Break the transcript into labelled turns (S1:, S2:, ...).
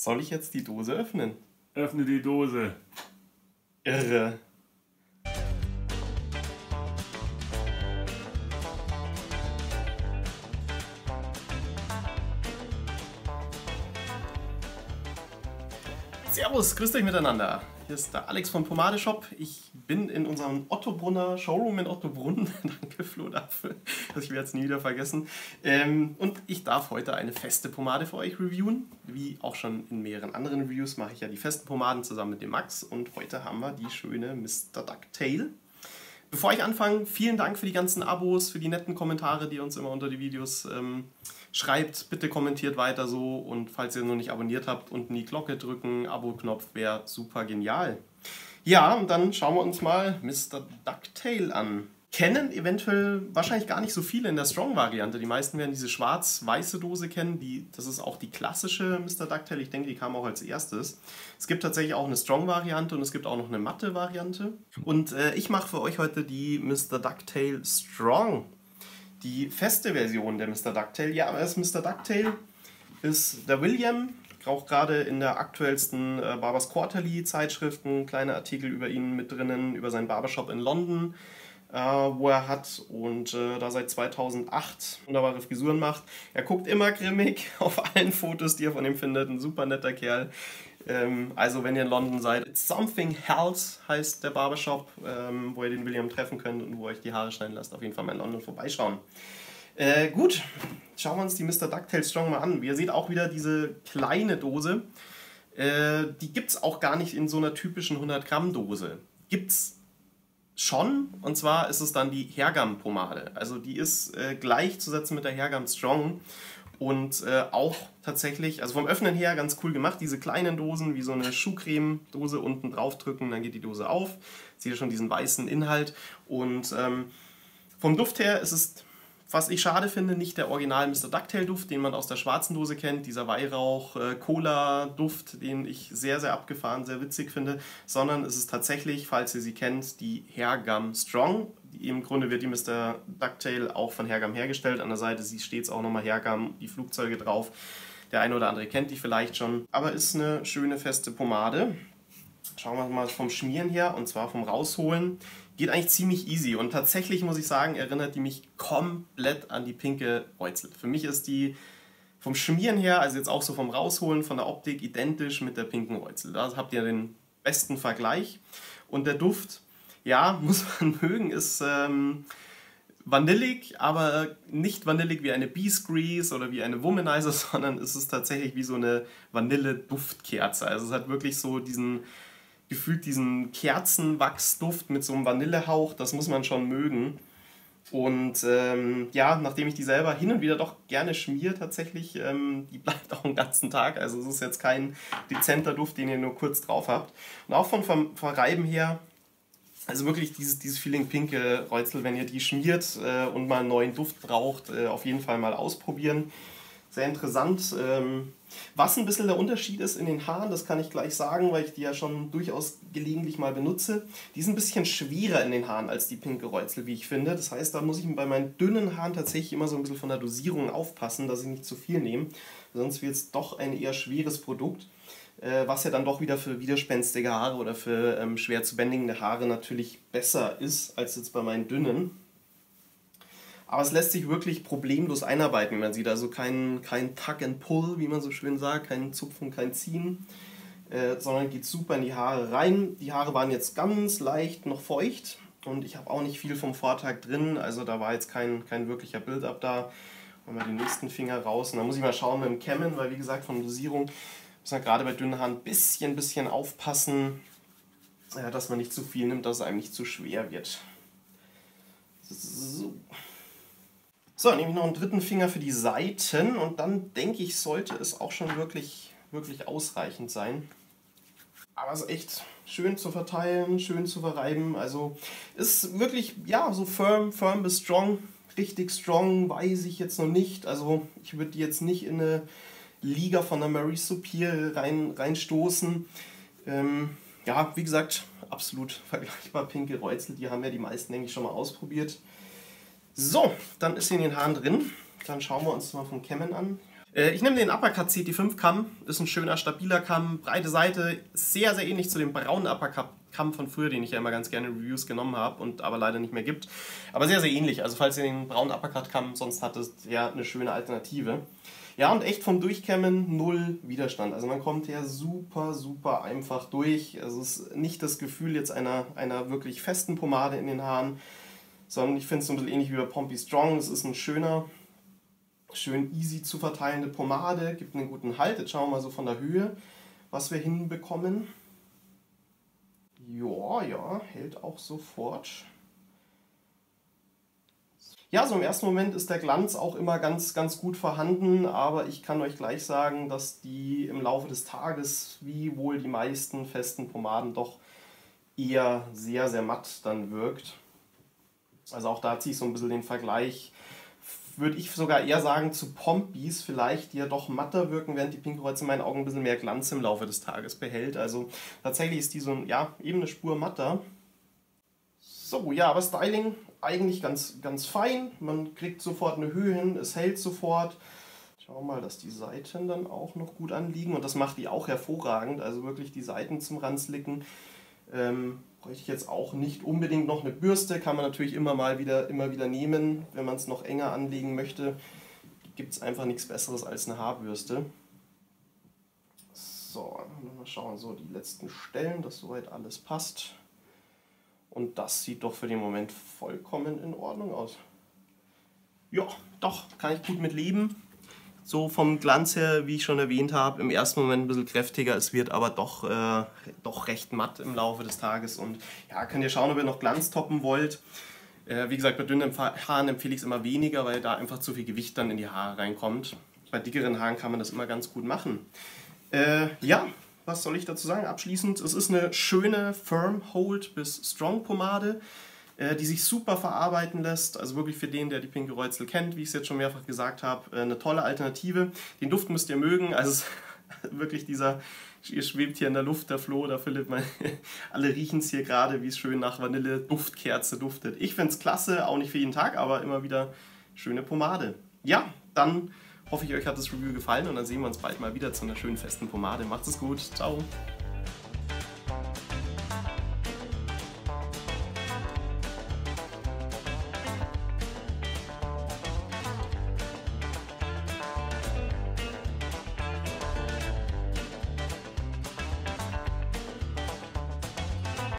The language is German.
S1: Soll ich jetzt die Dose öffnen?
S2: Öffne die Dose.
S1: Irre. Servus, grüßt euch miteinander. Hier ist der Alex von Pomade Shop. Ich bin in unserem Ottobrunner Showroom in Ottobrunn. Danke Flo dafür, ich werde es nie wieder vergessen. Und ich darf heute eine feste Pomade für euch reviewen. Wie auch schon in mehreren anderen Reviews mache ich ja die festen Pomaden zusammen mit dem Max. Und heute haben wir die schöne Mr. Ducktail. Bevor ich anfange, vielen Dank für die ganzen Abos, für die netten Kommentare, die ihr uns immer unter die Videos schreibt. Bitte kommentiert weiter so und falls ihr noch nicht abonniert habt, unten die Glocke drücken, Abo-Knopf wäre super genial. Ja, und dann schauen wir uns mal Mr. Ducktail an. Kennen eventuell wahrscheinlich gar nicht so viele in der Strong-Variante. Die meisten werden diese schwarz-weiße Dose kennen. Das ist auch die klassische Mr. Ducktail. Ich denke, die kam auch als erstes. Es gibt tatsächlich auch eine Strong-Variante und es gibt auch noch eine matte Variante. Und ich mache für euch heute die Mr. Ducktail Strong. Die feste Version der Mr. Ducktail. Ja, das Mr. Ducktail ist der William. Auch gerade in der aktuellsten Barbers Quarterly Zeitschriften kleine Artikel über ihn mit drinnen, über seinen Barbershop in London, wo er hat und da seit 2008 wunderbare Frisuren macht. Er guckt immer grimmig auf allen Fotos, die ihr von ihm findet. Ein super netter Kerl. Also wenn ihr in London seid, It's Something Health heißt der Barbershop, wo ihr den William treffen könnt und wo ihr euch die Haare schneiden lasst. Auf jeden Fall mal in London vorbeischauen. Gut, schauen wir uns die Mr. Ducktail Strong mal an. Wie ihr seht, auch wieder diese kleine Dose. Die gibt es auch gar nicht in so einer typischen 100 Gramm Dose. Gibt's schon, und zwar ist es dann die Hergam Pomade. Also die ist gleichzusetzen mit der Hergam Strong und auch tatsächlich, also vom Öffnen her ganz cool gemacht, diese kleinen Dosen wie so eine Schuhcreme-Dose unten drauf drücken, dann geht die Dose auf. Seht ihr schon diesen weißen Inhalt und vom Duft her ist es, was ich schade finde, nicht der Original Mr. Ducktail Duft, den man aus der schwarzen Dose kennt, dieser Weihrauch-Cola-Duft, den ich sehr, sehr abgefahren, sehr witzig finde, sondern es ist tatsächlich, falls ihr sie kennt, die Hergam Strong. Im Grunde wird die Mr. Ducktail auch von Hergam hergestellt. An der Seite steht es auch nochmal Hergam, die Flugzeuge drauf. Der eine oder andere kennt die vielleicht schon, aber ist eine schöne feste Pomade. Schauen wir mal vom Schmieren her, und zwar vom Rausholen. Geht eigentlich ziemlich easy und tatsächlich muss ich sagen, erinnert die mich komplett an die pinke Reuzel. Für mich ist die vom Schmieren her, also jetzt auch so vom Rausholen, von der Optik identisch mit der pinken Reuzel. Da habt ihr den besten Vergleich. Und der Duft, ja, muss man mögen, ist vanillig, aber nicht vanillig wie eine Bee's Grease oder wie eine Womanizer, sondern es ist tatsächlich wie so eine Vanille-Duftkerze. Also es hat wirklich so gefühlt diesen Kerzenwachsduft mit so einem Vanillehauch, das muss man schon mögen. Und ja, nachdem ich die selber hin und wieder doch gerne schmiere tatsächlich, die bleibt auch den ganzen Tag. Also es ist jetzt kein dezenter Duft, den ihr nur kurz drauf habt. Und auch vom Verreiben her, also wirklich dieses Feeling pinke Reuzel, wenn ihr die schmiert und mal einen neuen Duft braucht, auf jeden Fall mal ausprobieren. Sehr interessant. Was ein bisschen der Unterschied ist in den Haaren, das kann ich gleich sagen, weil ich die ja schon durchaus gelegentlich mal benutze. Die ist ein bisschen schwerer in den Haaren als die pinke Reuzel, wie ich finde. Das heißt, da muss ich bei meinen dünnen Haaren tatsächlich immer so ein bisschen von der Dosierung aufpassen, dass ich nicht zu viel nehme. Sonst wird es doch ein eher schweres Produkt, was ja dann doch wieder für widerspenstige Haare oder für schwer zu bändigende Haare natürlich besser ist als jetzt bei meinen dünnen. Aber es lässt sich wirklich problemlos einarbeiten. Man sieht also kein Tuck and Pull, wie man so schön sagt, kein Zupfen, kein Ziehen, sondern geht super in die Haare rein. Die Haare waren jetzt ganz leicht noch feucht und ich habe auch nicht viel vom Vortag drin, also da war jetzt kein wirklicher Build-up da. Machen wir den nächsten Finger raus und dann muss ich mal schauen mit dem Kämmen, weil wie gesagt von Dosierung muss man gerade bei dünnen Haaren ein bisschen aufpassen, dass man nicht zu viel nimmt, dass es einem nicht zu schwer wird. So, nehme ich noch einen dritten Finger für die Seiten und dann denke ich, sollte es auch schon wirklich ausreichend sein. Aber es ist echt schön zu verteilen, schön zu verreiben. Also ist wirklich, ja, so firm bis strong. Richtig strong weiß ich jetzt noch nicht. Also ich würde die jetzt nicht in eine Liga von der Marie Soupir reinstoßen. Ja, wie gesagt, absolut vergleichbar pinke Reuzel. Die haben ja die meisten, denke ich, schon mal ausprobiert. So, dann ist sie in den Haaren drin. Dann schauen wir uns mal vom Kämmen an. Ich nehme den Uppercut CT5 Kamm, ist ein schöner, stabiler Kamm, breite Seite, sehr, sehr ähnlich zu dem braunen Uppercut Kamm von früher, den ich ja immer ganz gerne in Reviews genommen habe und aber leider nicht mehr gibt. Aber sehr, sehr ähnlich, also falls ihr den braunen Uppercut Kamm sonst hattet, ja, eine schöne Alternative. Ja, und echt vom Durchkämmen null Widerstand, also man kommt hier super, super einfach durch. Also es ist nicht das Gefühl jetzt einer wirklich festen Pomade in den Haaren, sondern ich finde es so ein bisschen ähnlich wie bei Pompi Strong, es ist ein schön easy zu verteilende Pomade, gibt einen guten Halt. Jetzt schauen wir mal so von der Höhe, was wir hinbekommen. Ja, hält auch sofort. Ja, so im ersten Moment ist der Glanz auch immer ganz, ganz gut vorhanden, aber ich kann euch gleich sagen, dass die im Laufe des Tages, wie wohl die meisten festen Pomaden, doch eher sehr, sehr matt dann wirkt. Also auch da ziehe ich so ein bisschen den Vergleich, würde ich sogar eher sagen, zu Pompis vielleicht, die ja doch matter wirken, während die Pinkelholz in meinen Augen ein bisschen mehr Glanz im Laufe des Tages behält. Also tatsächlich ist die so, ja, eben eine Spur matter. So, ja, aber Styling eigentlich ganz, ganz fein. Man kriegt sofort eine Höhe hin, es hält sofort. Schauen wir mal, dass die Seiten dann auch noch gut anliegen und das macht die auch hervorragend. Also wirklich die Seiten zum Ranslicken. Bräuchte ich jetzt auch nicht unbedingt noch eine Bürste, kann man natürlich immer wieder nehmen, wenn man es noch enger anlegen möchte. Gibt es einfach nichts Besseres als eine Haarbürste. So, mal schauen, so die letzten Stellen, dass soweit alles passt. Und das sieht doch für den Moment vollkommen in Ordnung aus. Ja, doch, kann ich gut mit leben. So vom Glanz her, wie ich schon erwähnt habe, im ersten Moment ein bisschen kräftiger, es wird aber doch recht matt im Laufe des Tages. Und ja, könnt ihr schauen, ob ihr noch Glanz toppen wollt. Wie gesagt, bei dünnen Haaren empfehle ich es immer weniger, weil da einfach zu viel Gewicht dann in die Haare reinkommt. Bei dickeren Haaren kann man das immer ganz gut machen. Ja, was soll ich dazu sagen? Abschließend, es ist eine schöne Firm Hold bis Strong Pomade, die sich super verarbeiten lässt, also wirklich für den, der die Pinkelreuzel kennt, wie ich es jetzt schon mehrfach gesagt habe, eine tolle Alternative. Den Duft müsst ihr mögen, also wirklich ihr schwebt hier in der Luft, der Flo, der Philipp, alle riechen es hier gerade, wie es schön nach Vanille-Duftkerze duftet. Ich finde es klasse, auch nicht für jeden Tag, aber immer wieder schöne Pomade. Ja, dann hoffe ich, euch hat das Review gefallen und dann sehen wir uns bald mal wieder zu einer schönen festen Pomade. Macht es gut, ciao!